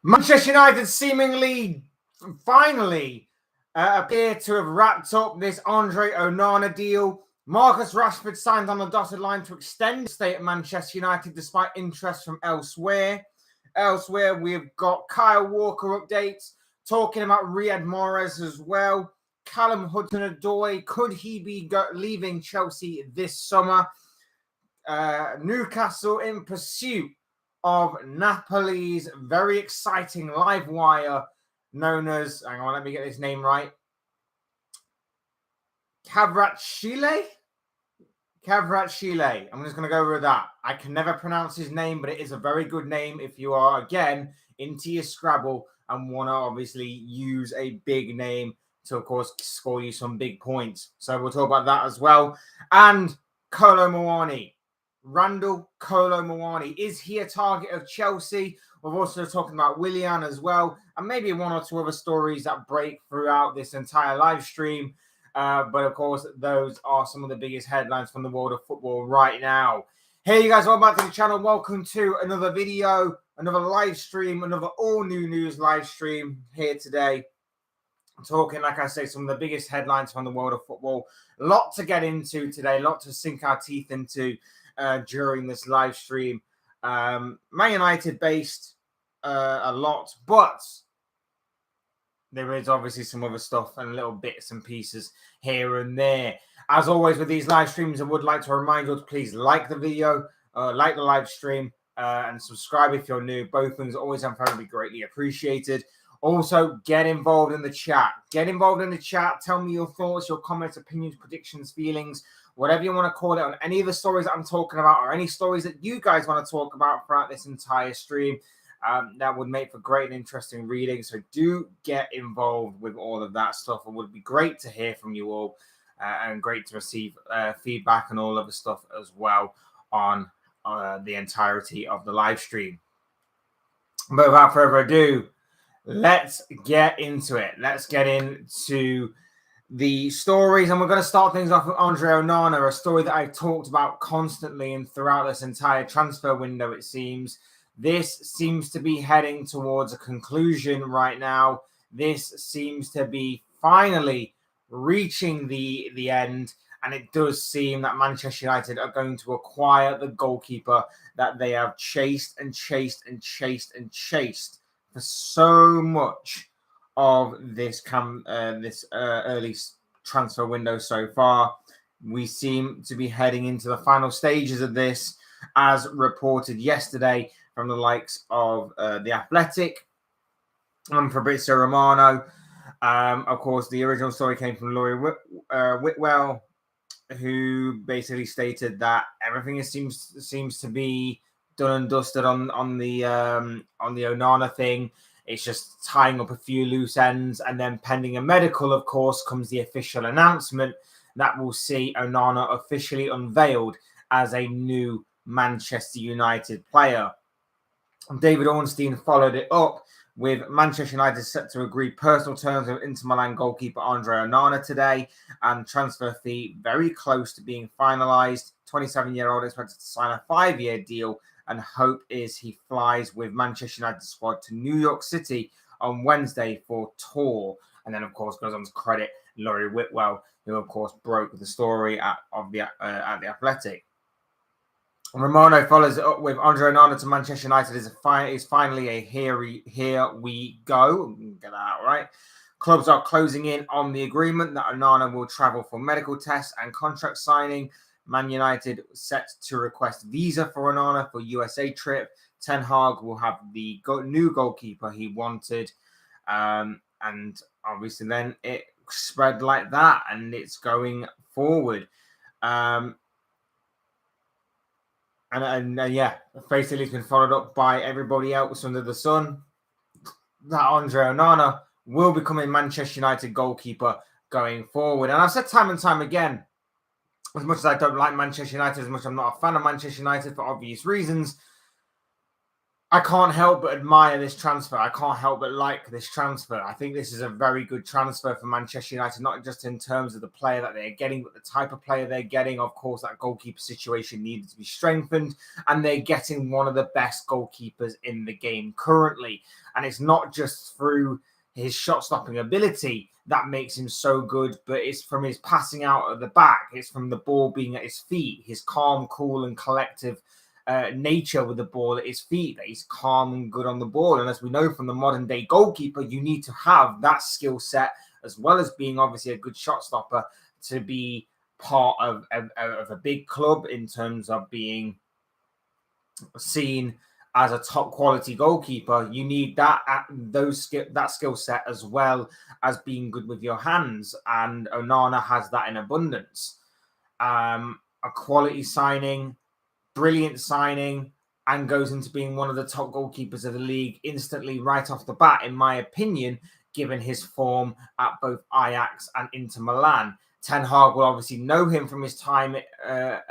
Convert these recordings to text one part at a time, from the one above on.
Manchester United seemingly, finally, appear to have wrapped up this Andre Onana deal. Marcus Rashford signed on the dotted line to extend his stay at Manchester United despite interest from elsewhere. Elsewhere, we've got Kyle Walker updates, talking about Riyad Mahrez as well. Callum Hudson-Odoi, could he be leaving Chelsea this summer? Newcastle in pursuit of Napoli's very exciting live wire known as, hang on, let me get this name right, Kvaratskhelia? Kvaratskhelia. I'm just going to go with that. I can never pronounce his name, but it is a very good name if you are, again, into your Scrabble and want to obviously use a big name to, of course, score you some big points. So we'll talk about that as well. And Kolo Muani. Randall Kolo Muani. Is he a target of Chelsea? We're also talking about Willian as well, and maybe one or two other stories that break throughout this entire live stream. But of course, those are some of the biggest headlines from the world of football right now. Hey, you guys, welcome back to the channel. Welcome to another video, another live stream, another all new news live stream here today. I'm talking, like I say, some of the biggest headlines from the world of football. A lot to get into today, a lot to sink our teeth into during this live stream. Man United based a lot, but there is obviously some other stuff and little bits and pieces here and there. As always with these live streams, I would like to remind you to please like the video, like the live stream, and subscribe if you're new. Both things always and very greatly appreciated. Also, get involved in the chat. Get involved in the chat. Tell me your thoughts, your comments, opinions, predictions, feelings, whatever you want to call it, on any of the stories that I'm talking about or any stories that you guys want to talk about throughout this entire stream. That would make for great and interesting reading. So do get involved with all of that stuff. It would be great to hear from you all and great to receive feedback and all of the stuff as well on the entirety of the live stream. But without further ado, let's get into it. Let's get into the stories, and we're going to start things off with Andre Onana, a story that I've talked about constantly and throughout this entire transfer window, it seems. This seems to be heading towards a conclusion right now. This seems to be finally reaching the end, and it does seem that Manchester United are going to acquire the goalkeeper that they have chased and chased and chased and chased for so much of this early transfer window so far. We seem to be heading into the final stages of this, as reported yesterday from the likes of The Athletic and Fabrizio Romano. Of course, the original story came from Laurie Whitwell, who basically stated that everything seems to be done and dusted on the Onana thing. It's just tying up a few loose ends, and then pending a medical, of course, comes the official announcement that will see Onana officially unveiled as a new Manchester United player. David Ornstein followed it up with Manchester United set to agree personal terms with Inter Milan goalkeeper Andre Onana today, and transfer fee very close to being finalised. 27-year-old expected to sign a 5-year deal, and hope is he flies with Manchester United squad to New York City on Wednesday for tour. And then, of course, goes on to credit Laurie Whitwell, who, of course, broke the story at The Athletic. Romano follows it up with Andre Onana to Manchester United is finally a here we go. Get that out right. Clubs are closing in on the agreement that Onana will travel for medical tests and contract signing. Man United set to request visa for Onana for USA trip. Ten Hag will have the new goalkeeper he wanted. And obviously then it spread like that, and it's going forward. And yeah, basically it's been followed up by everybody else under the sun that Andre Onana will become a Manchester United goalkeeper going forward. And I've said time and time again, as much as I don't like Manchester United, as much as I'm not a fan of Manchester United for obvious reasons, I can't help but admire this transfer. I can't help but like this transfer. I think this is a very good transfer for Manchester United, not just in terms of the player that they're getting, but the type of player they're getting. Of course, that goalkeeper situation needed to be strengthened, and they're getting one of the best goalkeepers in the game currently. And it's not just through his shot-stopping ability that makes him so good, but it's from his passing out at the back. It's from the ball being at his feet, his calm, cool, and collective nature with the ball at his feet, that he's calm and good on the ball. And as we know from the modern day goalkeeper, you need to have that skill set as well as being obviously a good shot stopper to be part of a big club in terms of being seen as a top quality goalkeeper. You need that skill set as well as being good with your hands, and Onana has that in abundance. A quality signing, brilliant signing, and goes into being one of the top goalkeepers of the league instantly right off the bat, in my opinion, given his form at both Ajax and Inter Milan. Ten Hag will obviously know him from his time at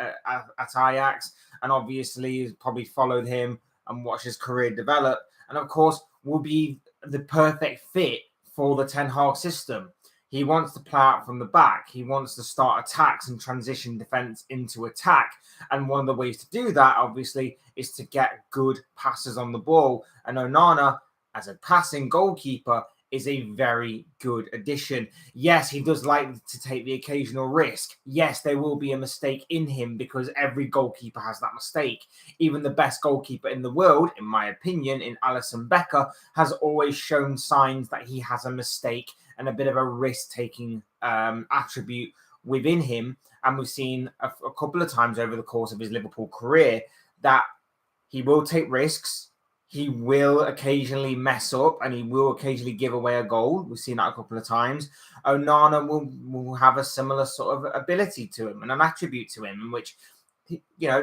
Ajax, and obviously has probably followed him and watched his career develop, and of course will be the perfect fit for the Ten Hag system. He wants to play out from the back. He wants to start attacks and transition defense into attack. And one of the ways to do that, obviously, is to get good passes on the ball. And Onana, as a passing goalkeeper, is a very good addition. Yes, he does like to take the occasional risk. Yes, there will be a mistake in him because every goalkeeper has that mistake. Even the best goalkeeper in the world, in my opinion, in Alisson Becker, has always shown signs that he has a mistake and a bit of a risk-taking attribute within him. And we've seen a couple of times over the course of his Liverpool career that he will take risks, he will occasionally mess up, and he will occasionally give away a goal. We've seen that a couple of times. Onana will have a similar sort of ability to him and an attribute to him in which,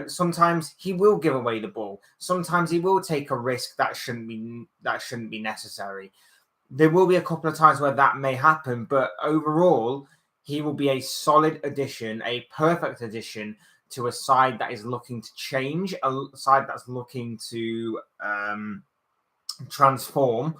sometimes he will give away the ball. Sometimes he will take a risk that shouldn't be necessary. There will be a couple of times where that may happen, but overall, he will be a solid addition, a perfect addition to a side that is looking to change, a side that's looking to transform.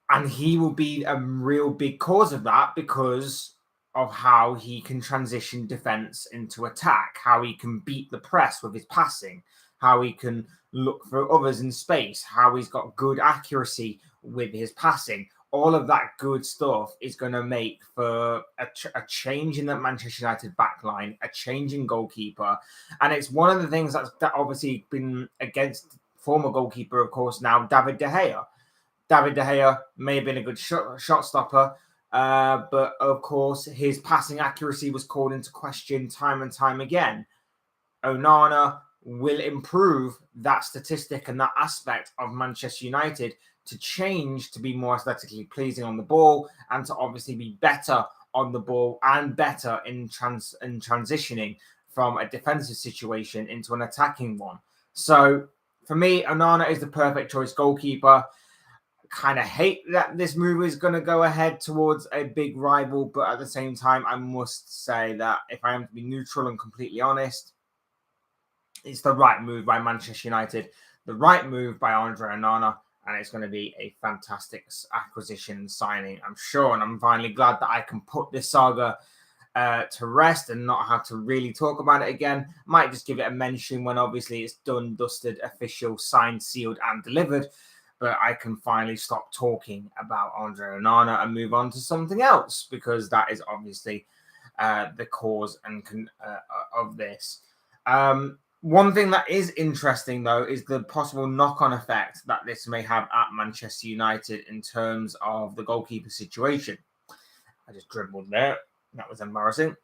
And he will be a real big cause of that because of how he can transition defense into attack, how he can beat the press with his passing, how he can look for others in space, how he's got good accuracy with his passing. All of that good stuff is going to make for a change in that Manchester United backline, a change in goalkeeper. And it's one of the things that obviously been against former goalkeeper, of course, now David De Gea. David De Gea may have been a good shot stopper, but of course, his passing accuracy was called into question time and time again. Onana will improve that statistic and that aspect of Manchester United to change to be more aesthetically pleasing on the ball and to obviously be better on the ball and better in transitioning from a defensive situation into an attacking one. So for me, Onana is the perfect choice goalkeeper. Kind of hate that this move is going to go ahead towards a big rival, but at the same time, I must say that if I am to be neutral and completely honest, it's the right move by Manchester United, the right move by Andre Onana, and it's going to be a fantastic acquisition signing, I'm sure. And I'm finally glad that I can put this saga to rest and not have to really talk about it again. Might just give it a mention when obviously it's done, dusted, official, signed, sealed, and delivered. But I can finally stop talking about Andre Onana and move on to something else because that is obviously the cause and of this. One thing that is interesting, though, is the possible knock-on effect that this may have at Manchester United in terms of the goalkeeper situation. I just dribbled there. That was embarrassing.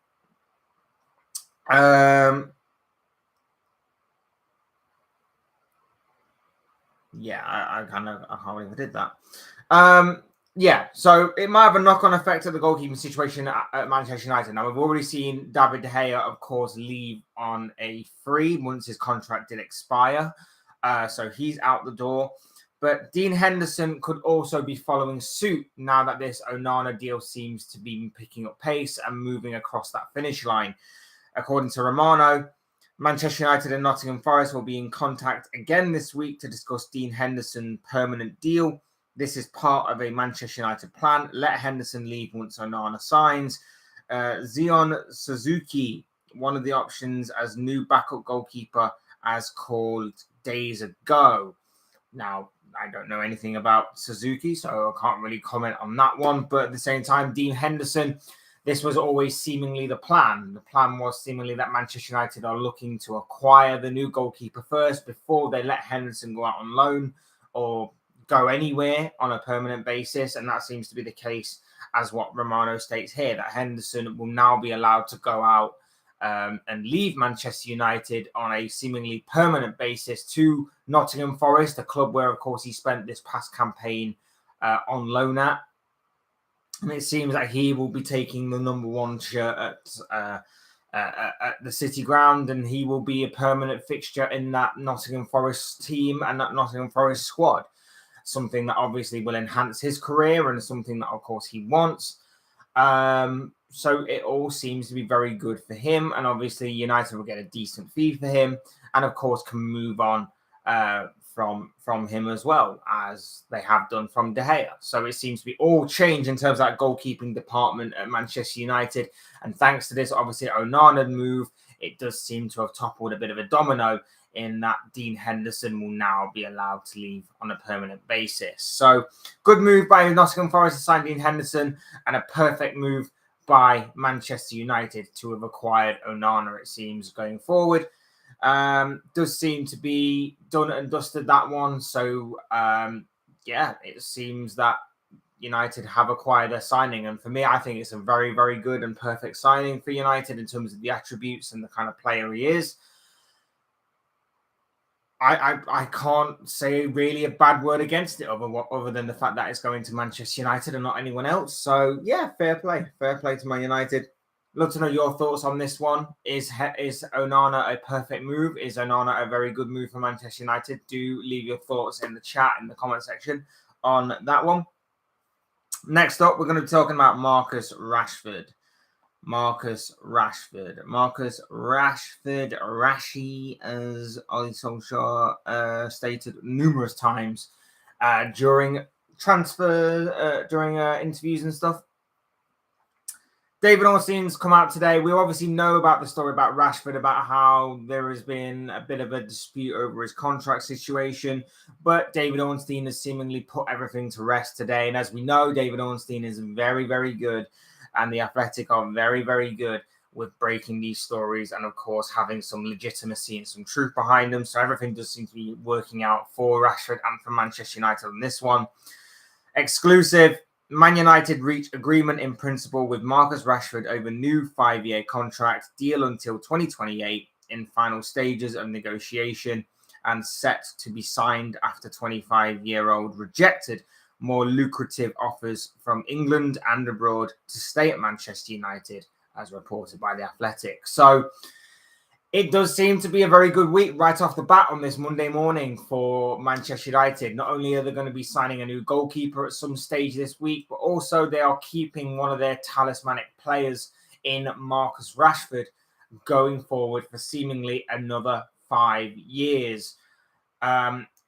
Yeah, I can't believe I did that. Yeah, so it might have a knock-on effect of the goalkeeping situation at Manchester United. Now, we've already seen David De Gea, of course, leave on a free once his contract did expire. So he's out the door. But Dean Henderson could also be following suit now that this Onana deal seems to be picking up pace and moving across that finish line. According to Romano, Manchester United and Nottingham Forest will be in contact again this week to discuss Dean Henderson's permanent deal. This is part of a Manchester United plan. Let Henderson leave once Onana signs. Zion Suzuki, one of the options as new backup goalkeeper, as called days ago. Now, I don't know anything about Suzuki, so I can't really comment on that one. But at the same time, Dean Henderson, this was always seemingly the plan. The plan was seemingly that Manchester United are looking to acquire the new goalkeeper first before they let Henderson go out on loan or go anywhere on a permanent basis. And that seems to be the case, as what Romano states here, that Henderson will now be allowed to go out and leave Manchester United on a seemingly permanent basis to Nottingham Forest, a club where, of course, he spent this past campaign on loan at. And it seems that he will be taking the number 1 shirt at the City Ground, and he will be a permanent fixture in that Nottingham Forest team and that Nottingham Forest squad. Something that obviously will enhance his career and something that, of course, he wants. So it all seems to be very good for him. And obviously United will get a decent fee for him and, of course, can move on from him as well, as they have done from De Gea. So it seems to be all change in terms of that goalkeeping department at Manchester United. And thanks to this, obviously, Onana move, it does seem to have toppled a bit of a domino in that Dean Henderson will now be allowed to leave on a permanent basis. So good move by Nottingham Forest to sign Dean Henderson, and a perfect move by Manchester United to have acquired Onana, it seems, going forward. Does seem to be done and dusted, that one. So, it seems that United have acquired their signing. And for me, I think it's a very, very good and perfect signing for United in terms of the attributes and the kind of player he is. I can't say really a bad word against it other than the fact that it's going to Manchester United and not anyone else. So, yeah, fair play. Fair play to Man United. Love to know your thoughts on this one. Is Onana a perfect move? Is Onana a very good move for Manchester United? Do leave your thoughts in the chat, in the comment section on that one. Next up, we're going to be talking about Marcus Rashford. Marcus Rashford, Rashi, as Ollie Solskjaer stated numerous times during interviews and stuff. David Ornstein's come out today. We obviously know about the story about Rashford, about how there has been a bit of a dispute over his contract situation, but David Ornstein has seemingly put everything to rest today. And as we know, David Ornstein is very, very good, and The Athletic are very, very good with breaking these stories and, of course, having some legitimacy and some truth behind them. So everything does seem to be working out for Rashford and for Manchester United on this one. Exclusive. Man United reach agreement in principle with Marcus Rashford over new 5-year contract, deal until 2028, in final stages of negotiation and set to be signed after 25-year-old rejected more lucrative offers from England and abroad to stay at Manchester United, as reported by The Athletic. So it does seem to be a very good week right off the bat on this Monday morning for Manchester United. Not only are they going to be signing a new goalkeeper at some stage this week, but also they are keeping one of their talismanic players in Marcus Rashford going forward for seemingly another 5 years.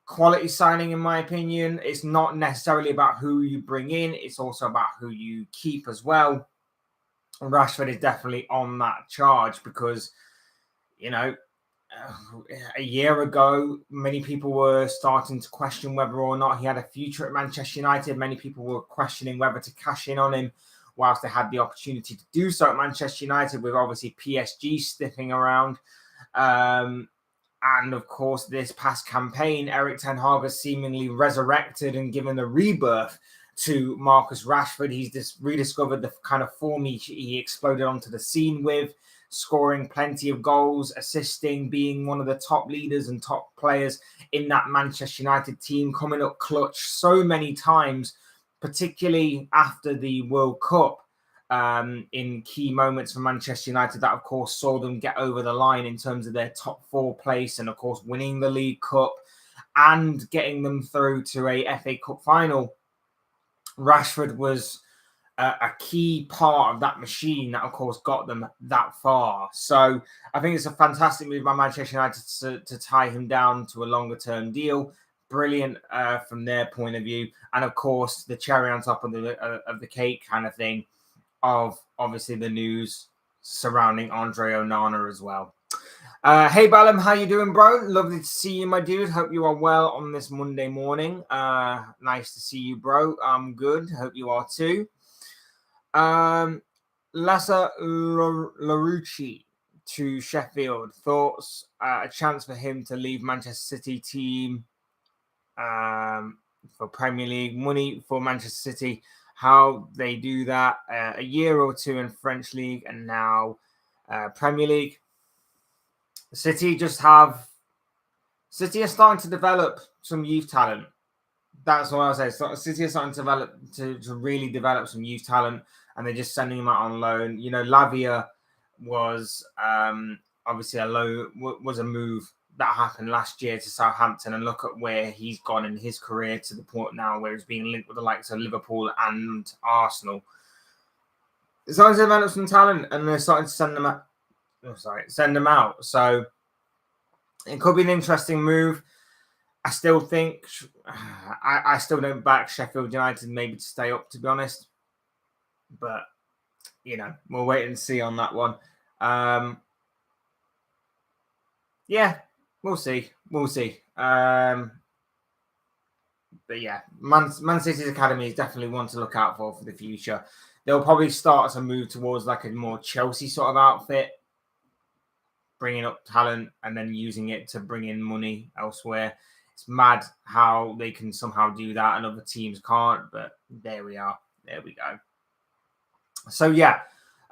Quality signing, in my opinion. It's not necessarily about who you bring in. It's also about who you keep as well. Rashford is definitely on that charge because, a year ago, many people were starting to question whether or not he had a future at Manchester United. Many people were questioning whether to cash in on him whilst they had the opportunity to do so at Manchester United, with obviously PSG sniffing around. And of course, this past campaign, Erik ten Hag has seemingly resurrected and given a rebirth to Marcus Rashford. He's just rediscovered the kind of form he exploded onto the scene with, scoring plenty of goals, assisting, being one of the top leaders and top players in that Manchester United team, coming up clutch so many times, particularly after the World Cup, in key moments for Manchester United that, of course, saw them get over the line in terms of their top 4 place and, of course, winning the League Cup and getting them through to a FA Cup final. Rashford was a key part of that machine that, of course, got them that far. So I think it's a fantastic move by Manchester United to tie him down to a longer-term deal. Brilliant from their point of view. And, of course, the cherry on top of the cake kind of thing of, obviously, the news surrounding Andre Onana as well. Hey, Ballum, how you doing, bro? Lovely to see you, my dude. Hope you are well on this Monday morning. Nice to see you, bro. I'm good. Hope you are too. Lassa Larucci to Sheffield. Thoughts? A chance for him to leave Manchester City team for Premier League. Money for Manchester City. How they do that. A year or two in French League and now Premier League. City are starting to develop some youth talent. That's what I was saying. So City are starting to really develop some youth talent, and they're just sending him out on loan. You know, Lavia was obviously a move that happened last year to Southampton, and look at where he's gone in his career to the point now where he's being linked with the likes of Liverpool and Arsenal. They're starting to develop some talent, and they're starting to send them out. So it could be an interesting move. I still think I still don't back Sheffield United maybe to stay up, to be honest. But, you know, we'll wait and see on that one. Yeah, we'll see. We'll see. But yeah, Man City's academy is definitely one to look out for the future. They'll probably start to move towards like a more Chelsea sort of outfit, bringing up talent and then using it to bring in money elsewhere. It's mad how they can somehow do that and other teams can't, but there we are. There we go. So, yeah,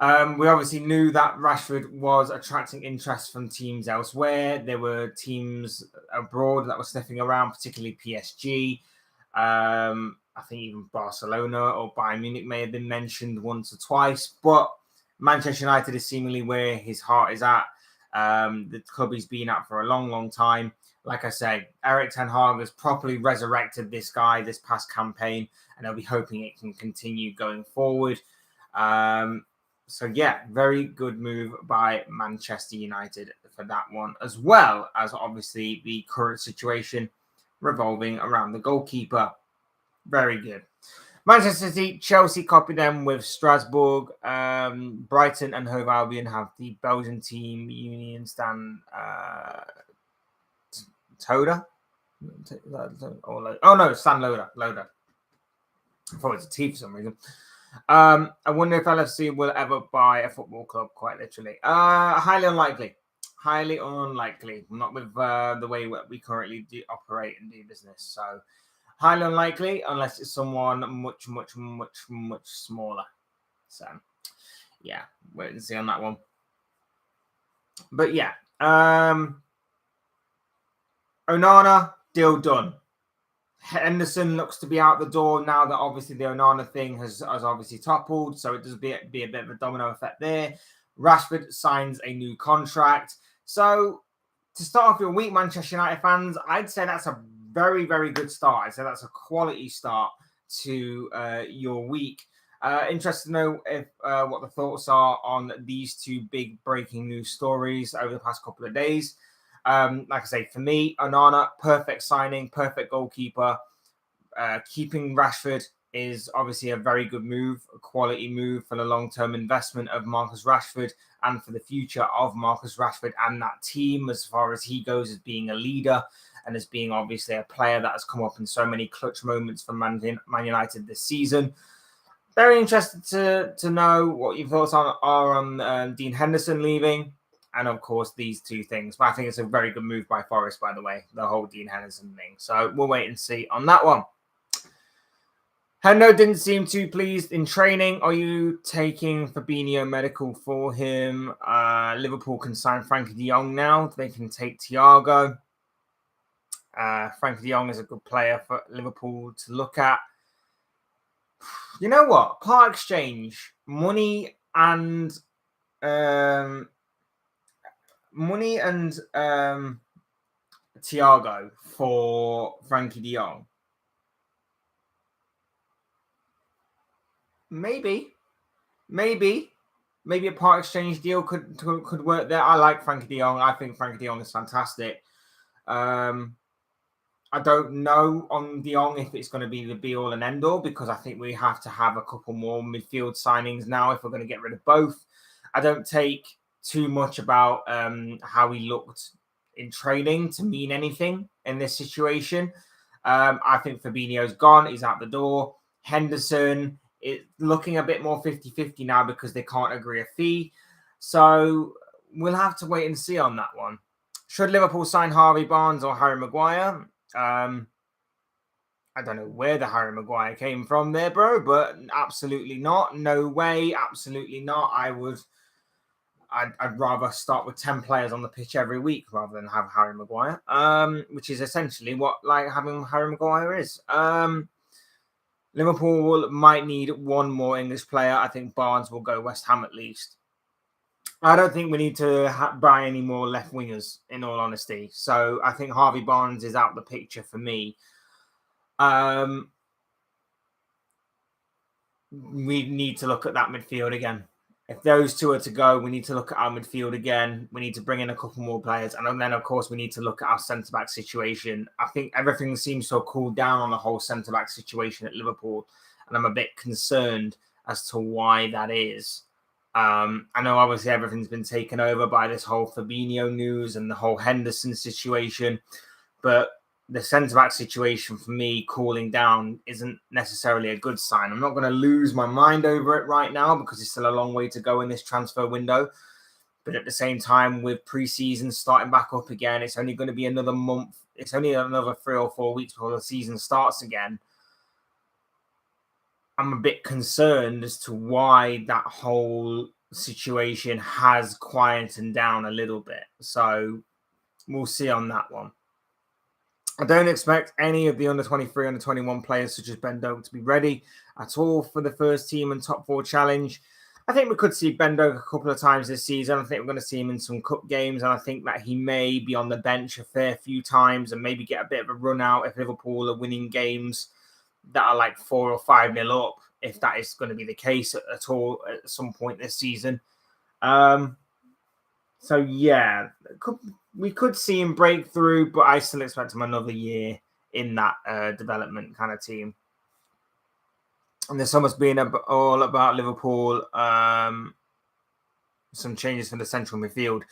we obviously knew that Rashford was attracting interest from teams elsewhere. There were teams abroad that were sniffing around, particularly PSG. I think even Barcelona or Bayern Munich may have been mentioned once or twice, but Manchester United is seemingly where his heart is at. The club he's been at for a long, long time. Like I say, Erik ten Hag has properly resurrected this guy this past campaign, and I'll be hoping it can continue going forward. So, yeah, very good move by Manchester United for that one, as well as obviously the current situation revolving around the goalkeeper. Very good. Manchester City, Chelsea copy them with Strasbourg. Brighton and Hove Albion have the Belgian team, Union Stan Toda. Oh no, Stan Loda. I thought it was a T for some reason. I wonder if LFC will ever buy a football club, quite literally. Highly unlikely. Highly unlikely. Not with the way we currently operate and do business. So, highly unlikely unless it's someone much, much, much, much smaller. So, yeah, wait and see on that one. But yeah, Onana, deal done. Henderson looks to be out the door now that obviously the Onana thing has obviously toppled. So it does be a bit of a domino effect there. Rashford signs a new contract. So to start off your week, Manchester United fans, I'd say that's a very, very good start. I'd say that's a quality start to your week. Interested to know if what the thoughts are on these two big breaking news stories over the past couple of days. Like I say, for me, Onana, perfect signing, perfect goalkeeper. Keeping Rashford is obviously a very good move, a quality move for the long-term investment of Marcus Rashford and for the future of Marcus Rashford and that team as far as he goes as being a leader and as being obviously a player that has come up in so many clutch moments for Man United this season. Very interested to know what your thoughts are on Dean Henderson leaving. And, of course, these two things. But I think it's a very good move by Forest, by the way, the whole Dean Henderson thing. So we'll wait and see on that one. Hendo didn't seem too pleased in training. Are you taking Fabinho medical for him? Liverpool can sign Frankie de Jong now. They can take Thiago. Frankie de Jong is a good player for Liverpool to look at. You know what? Part exchange, money and... Thiago for Frankie de Jong. Maybe a part exchange deal could work there. I like Frankie de Jong. I think Frankie de Jong is fantastic. I don't know on De Jong if it's going to be the be-all and end-all, because I think we have to have a couple more midfield signings now if we're going to get rid of both. I don't take too much about how he looked in training to mean anything in this situation. I think Fabinho's gone. He's out the door. Henderson is looking a bit more 50-50 now because they can't agree a fee. So we'll have to wait and see on that one. Should Liverpool sign Harvey Barnes or Harry Maguire? I don't know where the Harry Maguire came from there, bro, but absolutely not. No way. Absolutely not. I'd rather start with 10 players on the pitch every week rather than have Harry Maguire, which is essentially what like having Harry Maguire is. Liverpool might need one more English player. I think Barnes will go West Ham at least. I don't think we need to buy any more left wingers, in all honesty. So I think Harvey Barnes is out the picture for me. We need to look at that midfield again. If those two are to go, we need to look at our midfield again. We need to bring in a couple more players. And then, of course, we need to look at our centre-back situation. I think everything seems to have cooled down on the whole centre-back situation at Liverpool. And I'm a bit concerned as to why that is. I know, obviously, everything's been taken over by this whole Fabinho news and the whole Henderson situation. But the centre-back situation for me cooling down isn't necessarily a good sign. I'm not going to lose my mind over it right now because it's still a long way to go in this transfer window. But at the same time, with pre-season starting back up again, it's only going to be another month. It's only another 3 or 4 weeks before the season starts again. I'm a bit concerned as to why that whole situation has quietened down a little bit. So we'll see on that one. I don't expect any of the under-23, under-21 players such as Ben Doak to be ready at all for the first team and top 4 challenge. I think we could see Ben Doak a couple of times this season. I think we're going to see him in some cup games, and I think that he may be on the bench a fair few times and maybe get a bit of a run out if Liverpool are winning games that are like 4 or 5-0 up, if that is going to be the case at all at some point this season. So, yeah, we could see him break through, but I still expect him another year in that development kind of team. And this summer's been all about Liverpool, some changes for the central midfield.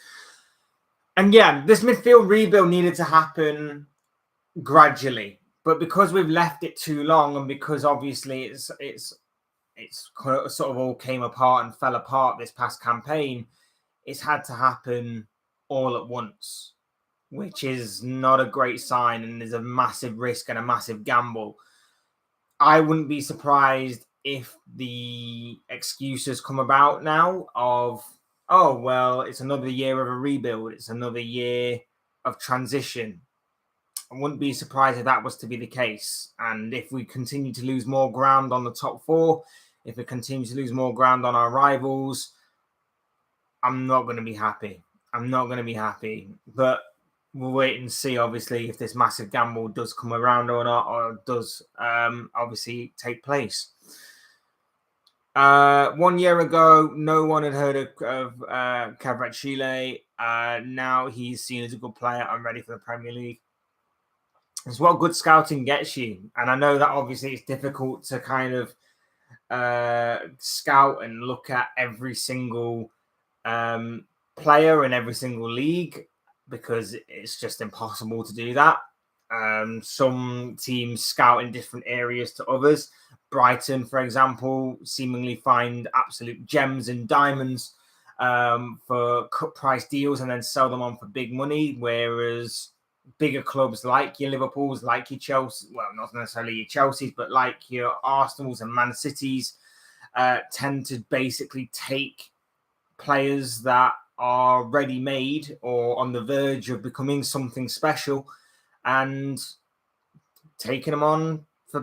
And yeah, this midfield rebuild needed to happen gradually. But because we've left it too long, and because obviously it's sort of all came apart and fell apart this past campaign, it's had to happen all at once, which is not a great sign and is a massive risk and a massive gamble. I wouldn't be surprised if the excuses come about now of, oh, well, it's another year of a rebuild. It's another year of transition. I wouldn't be surprised if that was to be the case. And if we continue to lose more ground on the top 4, if we continue to lose more ground on our rivals, I'm not going to be happy. But we'll wait and see, obviously, if this massive gamble does come around or not, or does obviously take place. 1 year ago, no one had heard of Kvaratskhelia. Now he's seen as a good player and ready for the Premier League. It's what good scouting gets you. And I know that obviously it's difficult to kind of scout and look at every single player in every single league, because it's just impossible to do that. Some teams scout in different areas to others. Brighton, for example, seemingly find absolute gems and diamonds for cut price deals and then sell them on for big money, whereas bigger clubs like your Liverpools, like your Chelsea, well, not necessarily your Chelseas, but like your Arsenals and Man Cities, tend to basically take players that are ready-made or on the verge of becoming something special and taking them on for a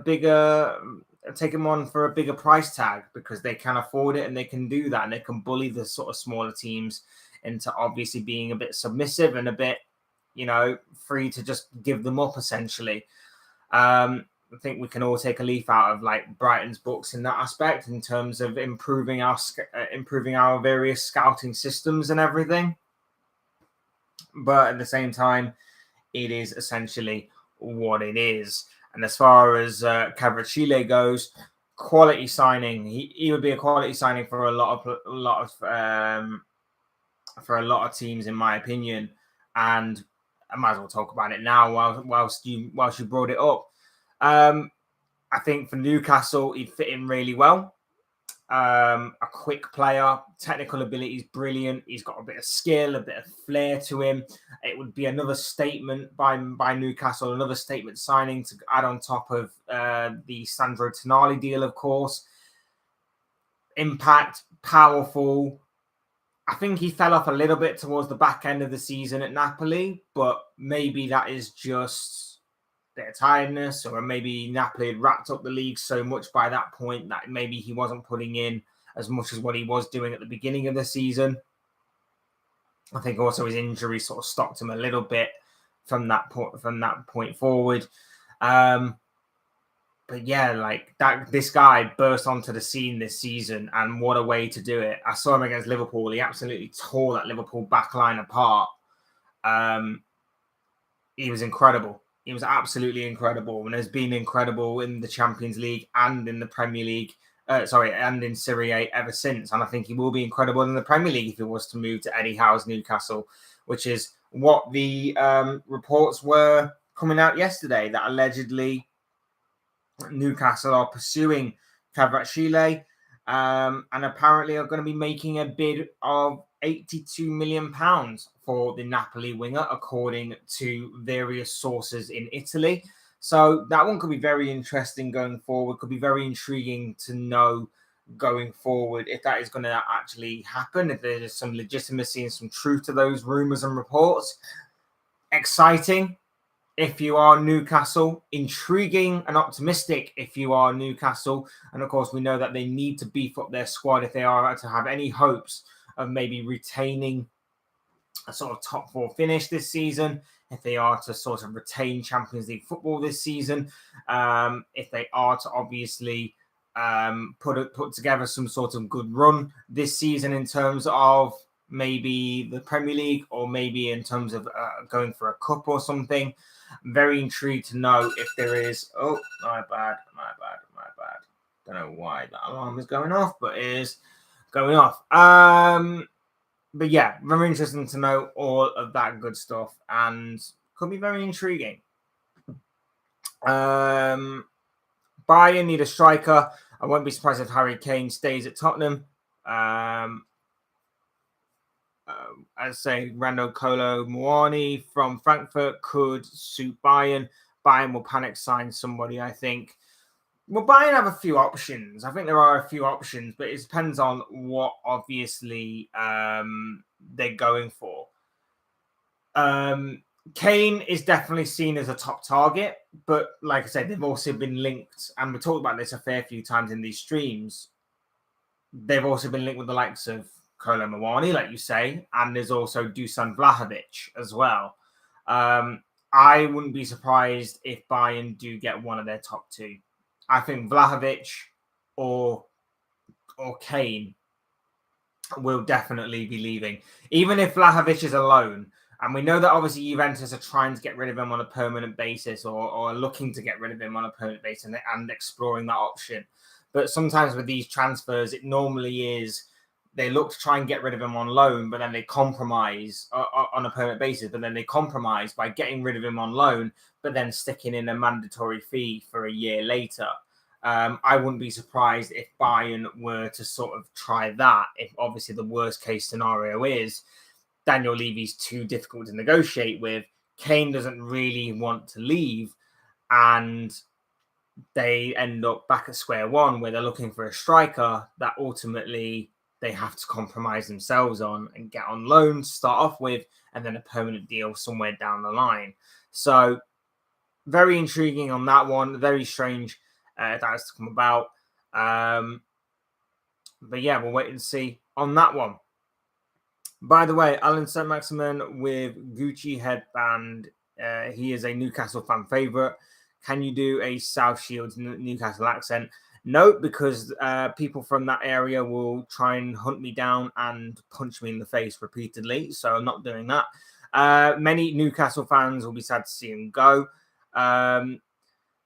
bigger price tag, because they can afford it and they can do that, and they can bully the sort of smaller teams into obviously being a bit submissive and a bit, free to just give them up, essentially. I think we can all take a leaf out of like Brighton's books in that aspect, in terms of improving our various scouting systems and everything. But at the same time, it is essentially what it is. And as far as Kvaratskhelia goes, quality signing. He would be a quality signing for a lot of teams, in my opinion. And I might as well talk about it now whilst you brought it up. I think for Newcastle, he'd fit in really well. A quick player, technical ability is brilliant. He's got a bit of skill, a bit of flair to him. It would be another statement by Newcastle, another statement signing to add on top of the Sandro Tonali deal, of course. Impact, powerful. I think he fell off a little bit towards the back end of the season at Napoli, but maybe that is just a bit of tiredness, or maybe Napoli had wrapped up the league so much by that point that maybe he wasn't putting in as much as what he was doing at the beginning of the season. I think also his injury sort of stopped him a little bit from that point forward. But yeah, like that, this guy burst onto the scene this season, and what a way to do it. I saw him against Liverpool. He absolutely tore that Liverpool back line apart. He was incredible. He was absolutely incredible, and has been incredible in the Champions League and in the Premier League. And in Serie A ever since. And I think he will be incredible in the Premier League if he was to move to Eddie Howe's Newcastle, which is what the reports were coming out yesterday, that allegedly Newcastle are pursuing Kvaratskhelia, and apparently are going to be making a bid of £82 million for the Napoli winger, according to various sources in Italy. So that one could be very interesting going forward. Could be very intriguing to know going forward if that is going to actually happen, if there's some legitimacy and some truth to those rumours and reports. Exciting if you are Newcastle, intriguing and optimistic if you are Newcastle. And of course, we know that they need to beef up their squad if they are to have any hopes of maybe retaining a sort of top four finish this season, if they are to sort of retain Champions League football this season, if they are to obviously put together some sort of good run this season in terms of maybe the Premier League, or maybe in terms of going for a cup or something. I'm very intrigued to know if there is. Oh, my bad. Don't know why that alarm is going off, but it is going off. But yeah, very interesting to know all of that good stuff, and could be very intriguing. Bayern need a striker. I won't be surprised if Harry Kane stays at Tottenham. As say, Rando Kolo Muani from Frankfurt could suit Bayern. Bayern will panic sign somebody, I think. Well, Bayern have a few options. I think there are a few options, but it depends on what obviously they're going for. Kane is definitely seen as a top target, but like I said, they've also been linked, and we talked about this a fair few times in these streams. They've also been linked with the likes of Kolo Muani, like you say, and there's also Dusan Vlahovic as well. I wouldn't be surprised if Bayern do get one of their top two. I think Vlahovic or Kane will definitely be leaving. Even if Vlahovic is alone, and we know that obviously Juventus are trying to get rid of him on a permanent basis, or looking to get rid of him on a permanent basis, and exploring that option. But sometimes with these transfers, it normally is they look to try and get rid of him on loan, but then they compromise on a permanent basis. But then they compromise by getting rid of him on loan, but then sticking in a mandatory fee for a year later. I wouldn't be surprised if Bayern were to sort of try that, if obviously the worst case scenario is Daniel Levy's too difficult to negotiate with, Kane doesn't really want to leave, and they end up back at square one where they're looking for a striker that ultimately they have to compromise themselves on and get on loan to start off with, and then a permanent deal somewhere down the line. So very intriguing on that one. Very strange that has to come about. But yeah, we'll wait and see on that one. By the way, Alan Saint-Maximin with Gucci headband. He is a Newcastle fan favourite. Can you do a South Shields Newcastle accent? No, because people from that area will try and hunt me down and punch me in the face repeatedly. So I'm not doing that. Many Newcastle fans will be sad to see him go.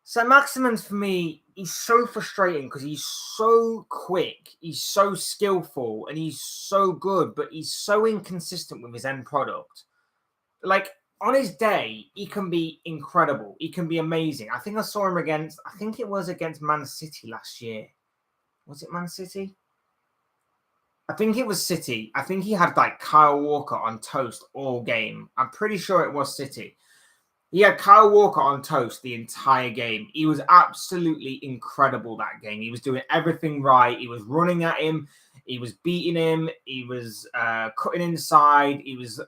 Saint-Maximin, for me, he's so frustrating because he's so quick, he's so skillful, and he's so good, but he's so inconsistent with his end product. Like, on his day, he can be incredible. He can be amazing. I think I saw him against Man City last year. Was it Man City? I think it was City. I think he had like Kyle Walker on toast all game. I'm pretty sure it was City. He had Kyle Walker on toast the entire game. He was absolutely incredible that game. He was doing everything right. He was running at him. He was beating him. He was cutting inside. He was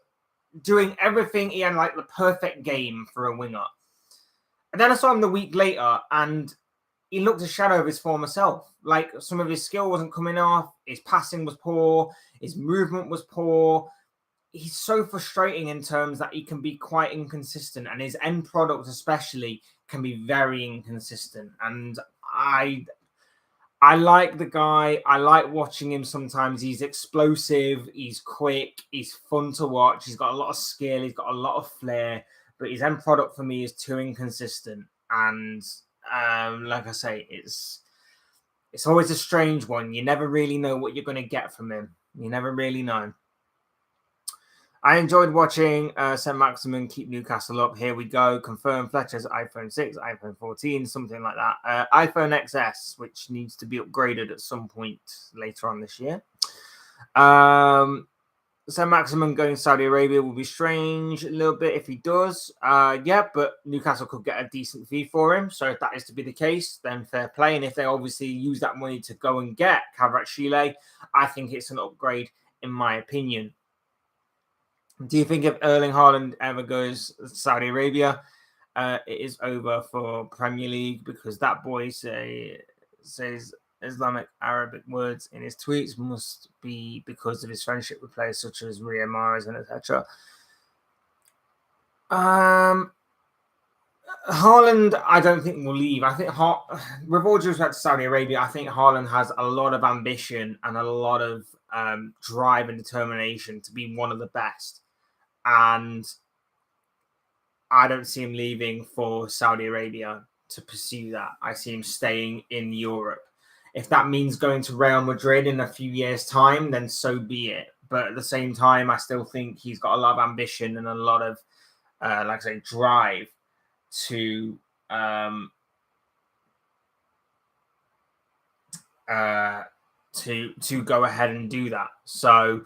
doing everything. He had like the perfect game for a winger. And then I saw him the week later and he looked a shadow of his former self. Like some of his skill wasn't coming off. His passing was poor. His movement was poor. He's so frustrating in terms that he can be quite inconsistent and his end product especially can be very inconsistent. And I like the guy. I like watching him sometimes. He's explosive. He's quick. He's fun to watch. He's got a lot of skill. He's got a lot of flair. But his end product for me is too inconsistent. And like I say, it's always a strange one. You never really know what you're going to get from him. You never really know. I enjoyed watching Saint-Maximin keep Newcastle up. Here we go. Confirm Fletcher's iPhone 6, iPhone 14, something like that. iPhone XS, which needs to be upgraded at some point later on this year. Saint-Maximin going to Saudi Arabia will be strange a little bit if he does. Yeah, but Newcastle could get a decent fee for him. So if that is to be the case, then fair play. And if they obviously use that money to go and get Kvaratskhelia, I think it's an upgrade in my opinion. Do you think if Erling Haaland ever goes to Saudi Arabia, it is over for Premier League because that boy says Islamic Arabic words in his tweets must be because of his friendship with players such as Riyad Mahrez and etc. Haaland, I don't think will leave. I think with all due respect to Saudi Arabia, I think Haaland has a lot of ambition and a lot of drive and determination to be one of the best. And I don't see him leaving for Saudi Arabia to pursue that. I see him staying in Europe. If that means going to Real Madrid in a few years' time, then so be it. But at the same time, I still think he's got a lot of ambition and a lot of, like I say, drive to go ahead and do that. So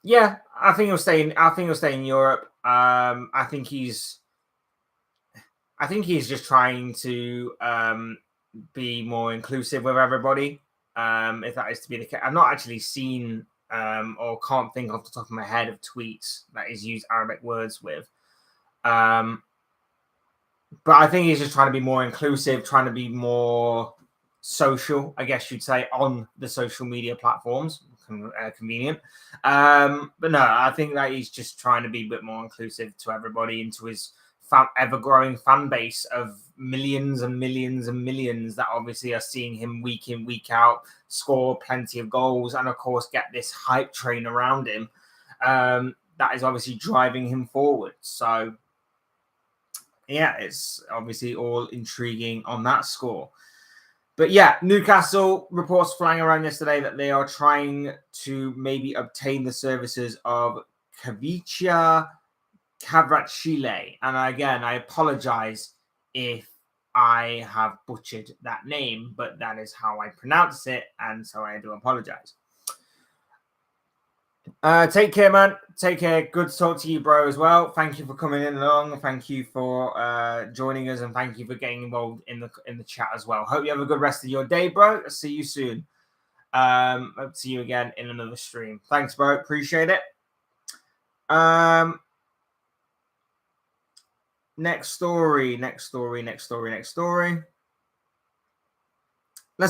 yeah, I think he'll stay in Europe. I think he's just trying to be more inclusive with everybody. If that is to be the case, I've not actually seen or can't think off the top of my head of tweets that he's used Arabic words with. But I think he's just trying to be more inclusive, trying to be more social, I guess you'd say, on the social media platforms. Convenient. But no, I think that he's just trying to be a bit more inclusive to everybody, into his ever-growing fan base of millions and millions and millions that obviously are seeing him week in, week out, score plenty of goals, and of course get this hype train around him. That is obviously driving him forward. So yeah, it's obviously all intriguing on that score. But yeah, Newcastle reports flying around yesterday that they are trying to maybe obtain the services of Kvaratskhelia. And again, I apologize if I have butchered that name, but that is how I pronounce it. And so I do apologize. Take care, man. Take care. Good to talk to you, bro, as well. Thank you for coming in along. Thank you for joining us, and thank you for getting involved in the chat as well. Hope you have a good rest of your day, bro. I'll see you soon. Hope to see you again in another stream. Thanks, bro. Appreciate it. Next story. Let's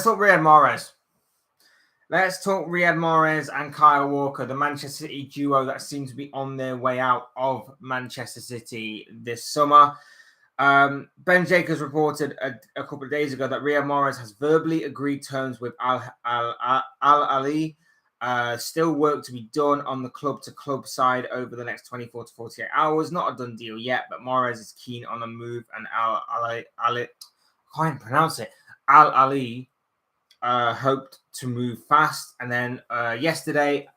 talk Riyad Mahrez. Let's talk Riyad Mahrez and Kyle Walker, the Manchester City duo that seem to be on their way out of Manchester City this summer. Ben Jacobs reported a couple of days ago that Riyad Mahrez has verbally agreed terms with Al Ali. Still work to be done on the club-to-club side over the next 24 to 48 hours. Not a done deal yet, but Mahrez is keen on a move, and Al Ali, I can't pronounce it. Al Ali hoped to move fast. And then yesterday,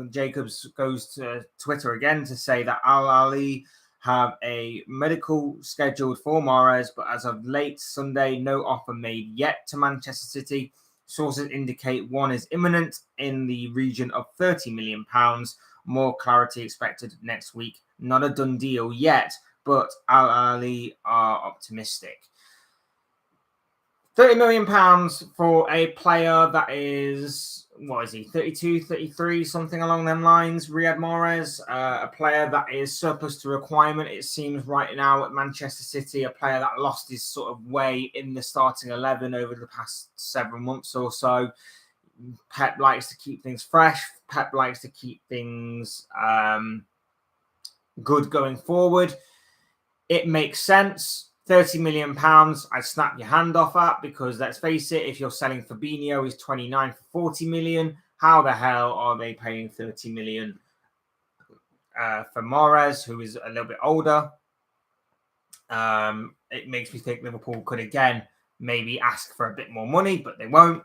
Jacobs goes to Twitter again to say that Al Ali have a medical scheduled for Mahrez, but as of late Sunday, no offer made yet to Manchester City. Sources indicate one is imminent in the region of £30 million. More clarity expected next week. Not a done deal yet, but Al Ali are optimistic. £30 million for a player that is, what is he, 32, 33, something along them lines. Riyad Mahrez, a player that is surplus to requirement, it seems right now at Manchester City, a player that lost his sort of way in the starting 11 over the past several months or so. Pep likes to keep things fresh. Pep likes to keep things good going forward. It makes sense. £30 million, I'd snap your hand off at, because let's face it, if you're selling Fabinho, he's 29 for 40 million. How the hell are they paying 30 million for Mahrez, who is a little bit older? It makes me think Liverpool could again maybe ask for a bit more money, but they won't.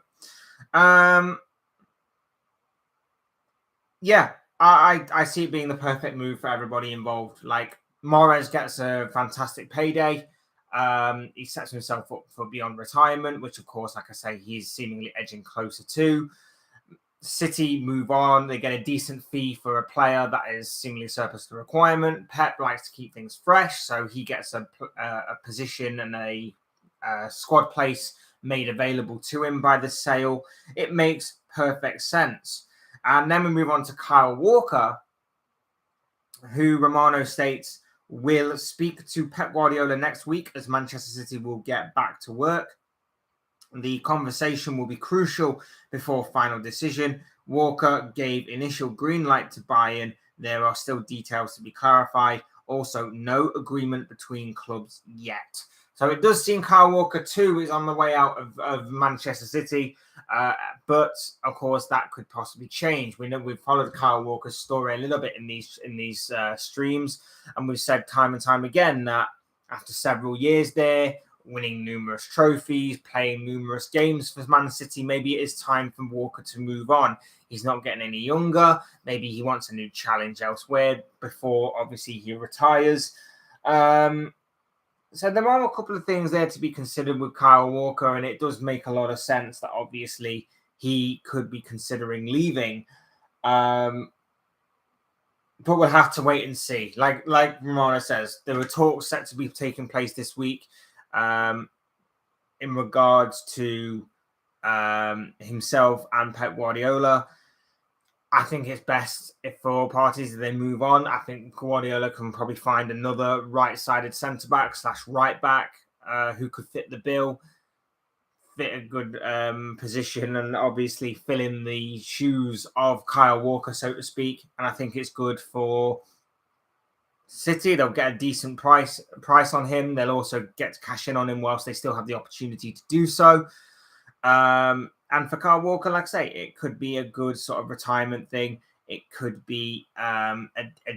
Yeah, I see it being the perfect move for everybody involved. Like, Mahrez gets a fantastic payday. He sets himself up for beyond retirement, which, of course, like I say, he's seemingly edging closer to. City move on. They get a decent fee for a player that is seemingly surplus to requirement. Pep likes to keep things fresh, so he gets a position and a squad place made available to him by the sale. It makes perfect sense. And then we move on to Kyle Walker, who Romano states will speak to Pep Guardiola next week as Manchester City will get back to work. The conversation will be crucial before final decision. Walker gave initial green light to Bayern. There are still details to be clarified. Also, no agreement between clubs yet. So it does seem Kyle Walker too is on the way out of Manchester City. But of course, that could possibly change. We know we've followed Kyle Walker's story a little bit in these streams, and we've said time and time again that after several years there, winning numerous trophies, playing numerous games for Man City, maybe it is time for Walker to move on. He's not getting any younger. Maybe he wants a new challenge elsewhere before, obviously, he retires. So there are a couple of things there to be considered with Kyle Walker, and it does make a lot of sense that obviously he could be considering leaving. But we'll have to wait and see. Like Romano says, there were talks set to be taking place this week in regards to himself and Pep Guardiola. I think it's best if for all parties they move on. I think Guardiola can probably find another right-sided centre-back / right-back who could fit the bill, fit a good position, and obviously fill in the shoes of Kyle Walker, so to speak. And I think it's good for City. They'll get a decent price on him. They'll also get to cash in on him whilst they still have the opportunity to do so. And for Kyle Walker, like I say, it could be a good sort of retirement thing. It could be a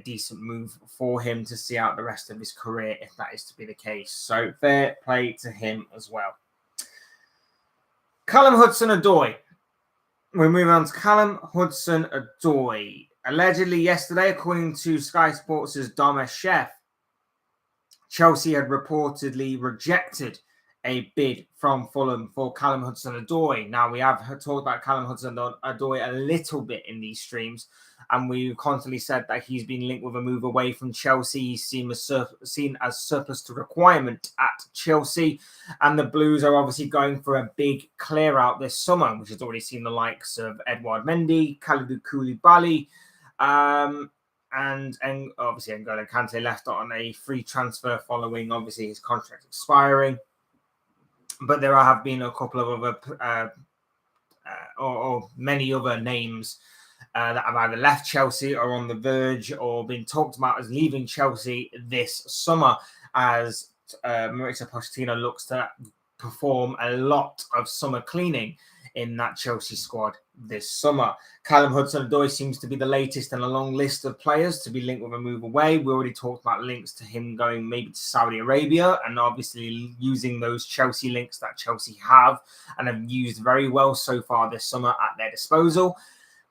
decent move for him to see out the rest of his career, if that is to be the case. So fair play to him as well. Callum Hudson-Odoi. We're moving on to Callum Hudson-Odoi. Allegedly yesterday, according to Sky Sports' Domesh Chef, Chelsea had reportedly rejected a bid from Fulham for Callum Hudson-Odoi. Now, we have talked about Callum Hudson-Odoi a little bit in these streams, and we've constantly said that he's been linked with a move away from Chelsea. He's seen as surplus to requirement at Chelsea, and the Blues are obviously going for a big clear-out this summer, which has already seen the likes of Edouard Mendy, Kalidou Koulibaly, and obviously N'Golo Kante left on a free transfer following, obviously, his contract expiring. But there have been a couple of other, or many other names that have either left Chelsea or on the verge or been talked about as leaving Chelsea this summer, as Mauricio Pochettino looks to perform a lot of summer cleaning in that Chelsea squad this summer. Callum Hudson-Odoi seems to be the latest in a long list of players to be linked with a move away. We already talked about links to him going maybe to Saudi Arabia, and obviously using those Chelsea links that Chelsea have and have used very well so far this summer at their disposal.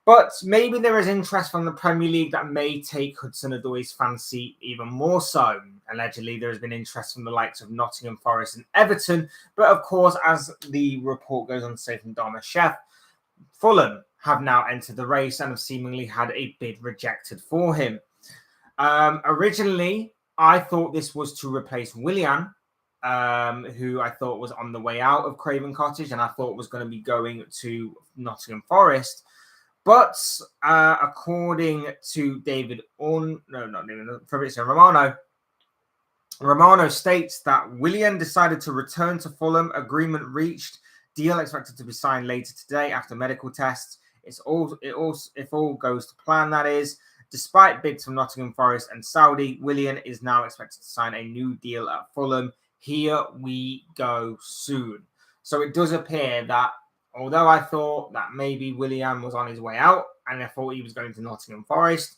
But maybe there is interest from the Premier League that may take Hudson-Odoi's fancy even more so. Allegedly, there has been interest from the likes of Nottingham Forest and Everton. But of course, as the report goes on to say from Dharma Chef, Fulham have now entered the race and have seemingly had a bid rejected for him. Originally, I thought this was to replace Willian, who I thought was on the way out of Craven Cottage and I thought was going to be going to Nottingham Forest. But according to Fabrizio Romano states that Willian decided to return to Fulham. Agreement reached. Deal expected to be signed later today after medical tests. If all goes to plan, that is. Despite bids from Nottingham Forest and Saudi, Willian is now expected to sign a new deal at Fulham. Here we go soon. So it does appear that although I thought that maybe Willian was on his way out and I thought he was going to Nottingham Forest,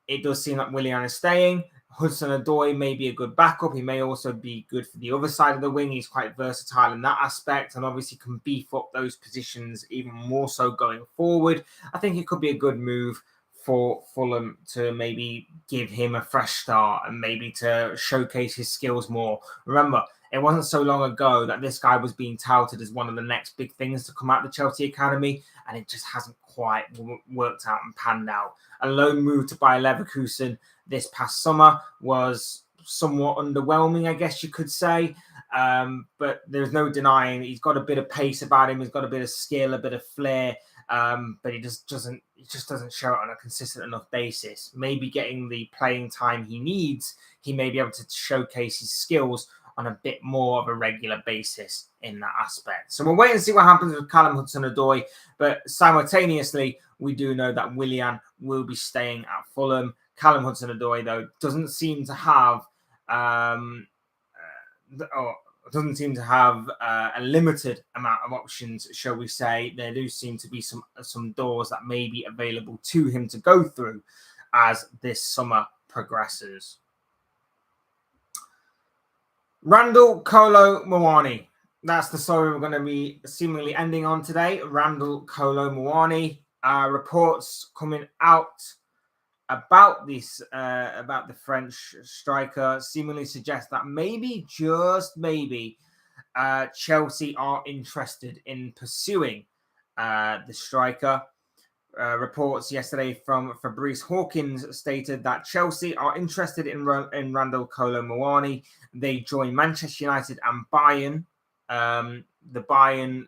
it does seem that Willian is staying. Hudson-Odoi may be a good backup. He may also be good for the other side of the wing. He's quite versatile in that aspect and obviously can beef up those positions even more so going forward. I think it could be a good move for Fulham to maybe give him a fresh start and maybe to showcase his skills more. Remember, it wasn't so long ago that this guy was being touted as one of the next big things to come out of the Chelsea Academy, and it just hasn't quite worked out and panned out. A loan move to Bayer Leverkusen this past summer was somewhat underwhelming, I guess you could say. But there's no denying he's got a bit of pace about him. He's got a bit of skill, a bit of flair. But he just doesn't show it on a consistent enough basis. Maybe getting the playing time he needs, he may be able to showcase his skills on a bit more of a regular basis in that aspect. So we'll wait and see what happens with Callum Hudson-Odoi. But simultaneously, we do know that Willian will be staying at Fulham. Callum Hudson-Odoi, though, doesn't seem to have a limited amount of options, shall we say. There do seem to be some doors that may be available to him to go through as this summer progresses. Randall Kolo Muani. That's the story we're going to be seemingly ending on today. Randall Kolo Muani. Reports coming out about this, about the French striker, seemingly suggest that maybe, just maybe, Chelsea are interested in pursuing the striker. Reports yesterday from Fabrice Hawkins stated that Chelsea are interested in Randall Kolo Muani. They join Manchester United and Bayern. The Bayern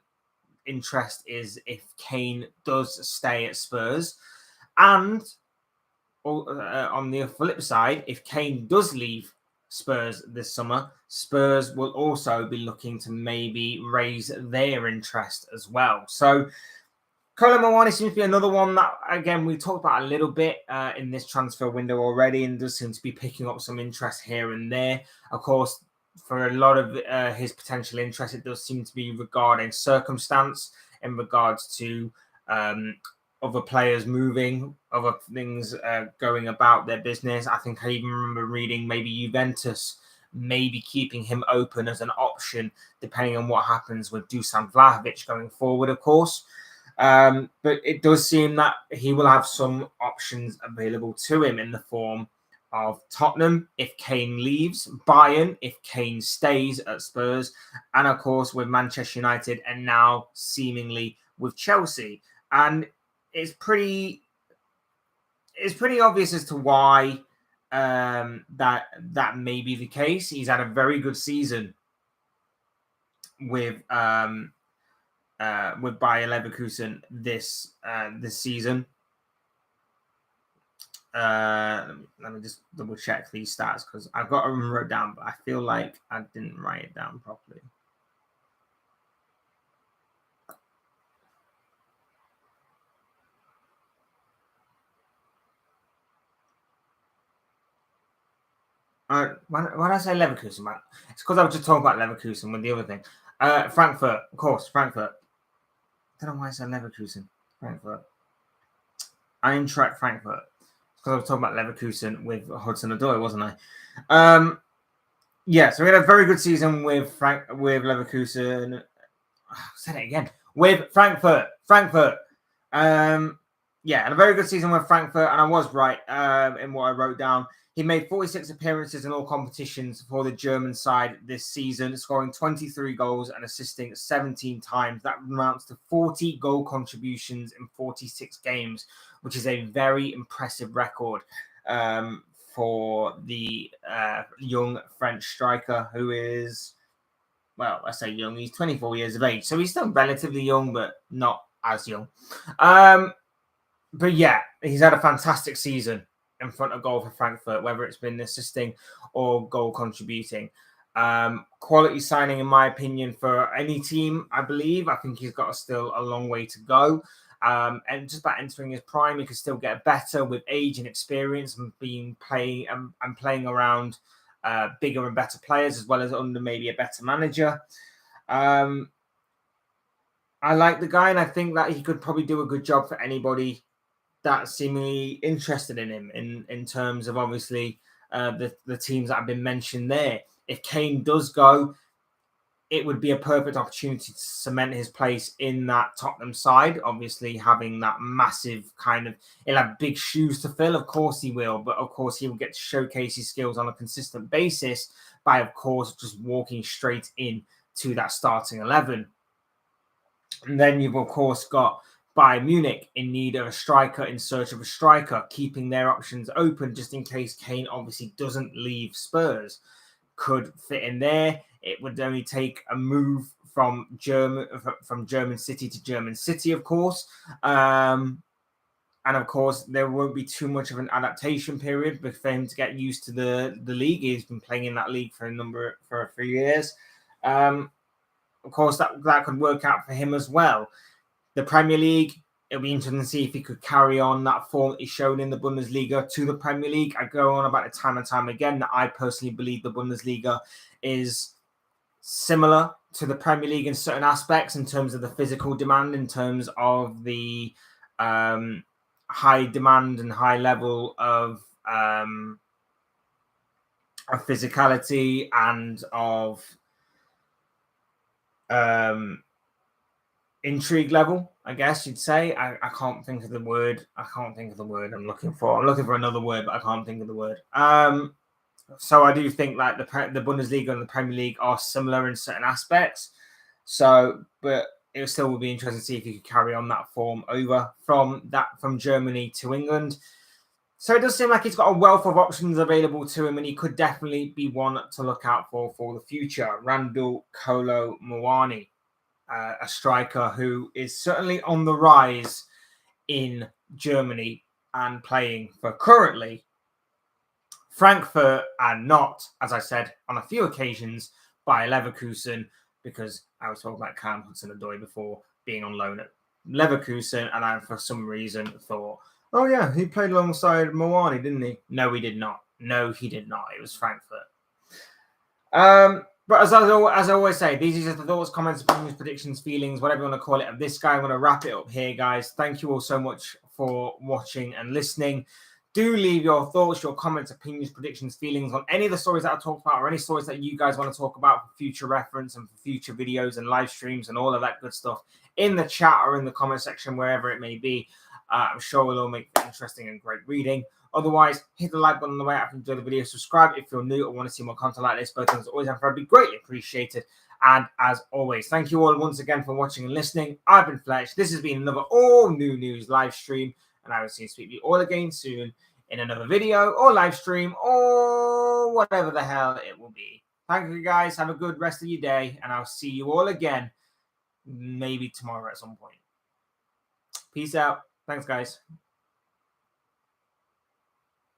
interest is if Kane does stay at Spurs. And on the flip side, if Kane does leave Spurs this summer, Spurs will also be looking to maybe raise their interest as well. So Kolo Muani seems to be another one that, again, we talked about a little bit in this transfer window already and does seem to be picking up some interest here and there. Of course, for a lot of his potential interest, it does seem to be regarding circumstance in regards to other players moving, other things going about their business. I think I even remember reading maybe Juventus maybe keeping him open as an option, depending on what happens with Dusan Vlahovic going forward, of course. But it does seem that he will have some options available to him in the form of Tottenham if Kane leaves, Bayern if Kane stays at Spurs, and of course with Manchester United and now seemingly with Chelsea. And it's pretty obvious as to why that may be the case. He's had a very good season with Bayer Leverkusen this season. Let me just double check these stats because I've got them wrote down, but I feel like I didn't write it down properly. Why did I say Leverkusen, man? It's because I was just talking about Leverkusen with the other thing. Frankfurt, of course, Frankfurt. I don't know why I said Leverkusen. Frankfurt. Eintracht Frankfurt. It's because I was talking about Leverkusen with Hudson-Odoi, wasn't I? Yeah, so we had a very good season with Leverkusen. Said it again. With Frankfurt. Yeah, and a very good season with Frankfurt, and I was right in what I wrote down. He made 46 appearances in all competitions for the German side this season, scoring 23 goals and assisting 17 times. That amounts to 40 goal contributions in 46 games, which is a very impressive record for the young French striker who is, well, I say young, he's 24 years of age. So he's still relatively young, but not as young. But yeah, he's had a fantastic season in front of goal for Frankfurt, whether it's been assisting or goal contributing. Quality signing, in my opinion, for any team, I believe. I think he's got still a long way to go. And just about entering his prime, he could still get better with age and experience and playing around bigger and better players, as well as under maybe a better manager. I like the guy, and I think that he could probably do a good job for anybody that's seemingly interested in him in terms of obviously the teams that have been mentioned there. If Kane does go, it would be a perfect opportunity to cement his place in that Tottenham side. Obviously, having that massive he'll have big shoes to fill. Of course he will, but of course he will get to showcase his skills on a consistent basis by, of course, just walking straight in to that starting 11. And then you've, of course, got Bayern Munich in need of a striker, in search of a striker, keeping their options open just in case Kane obviously doesn't leave Spurs. Could fit in there. It would only take a move from German city to German city, of course. And of course, there won't be too much of an adaptation period for him to get used to the league. He's been playing in that league for a few years. Of course, that could work out for him as well. The Premier League, it'll be interesting to see if he could carry on that form he's shown in the Bundesliga to the Premier League. I go on about it time and time again that I personally believe the Bundesliga is similar to the Premier League in certain aspects, in terms of the physical demand, in terms of the high demand and high level of physicality and of intrigue level, I guess you'd say. I can't think of the word. I'm looking for. I'm looking for another word, but I can't think of the word. So I do think like the Bundesliga and the Premier League are similar in certain aspects. So, but it still would be interesting to see if he could carry on that form over from Germany to England. So it does seem like he's got a wealth of options available to him, and he could definitely be one to look out for the future. Randall Kolo Muani. A striker who is certainly on the rise in Germany and playing for currently Frankfurt, and not, as I said, on a few occasions by Leverkusen, because I was talking about Callum Hudson-Odoi before being on loan at Leverkusen, and I, for some reason, thought, oh yeah, he played alongside Moani, didn't he? No, he did not. It was Frankfurt. But as I always say, these are just the thoughts, comments, opinions, predictions, feelings, whatever you want to call it, of this guy. I'm going to wrap it up here, guys. Thank you all so much for watching and listening. Do leave your thoughts, your comments, opinions, predictions, feelings on any of the stories that I talked about, or any stories that you guys want to talk about for future reference and for future videos and live streams and all of that good stuff in the chat or in the comment section, wherever it may be. I'm sure we'll all make it interesting and great reading. Otherwise, hit the like button on the way out if you enjoyed the video. Subscribe if you're new or want to see more content like this. Both things always have to be greatly appreciated. And as always, thank you all once again for watching and listening. I've been Fletch. This has been another all new news live stream, and I will see you speak to you all again soon in another video or live stream or whatever the hell it will be. Thank you guys. Have a good rest of your day, and I'll see you all again maybe tomorrow at some point. Peace out. Thanks, guys.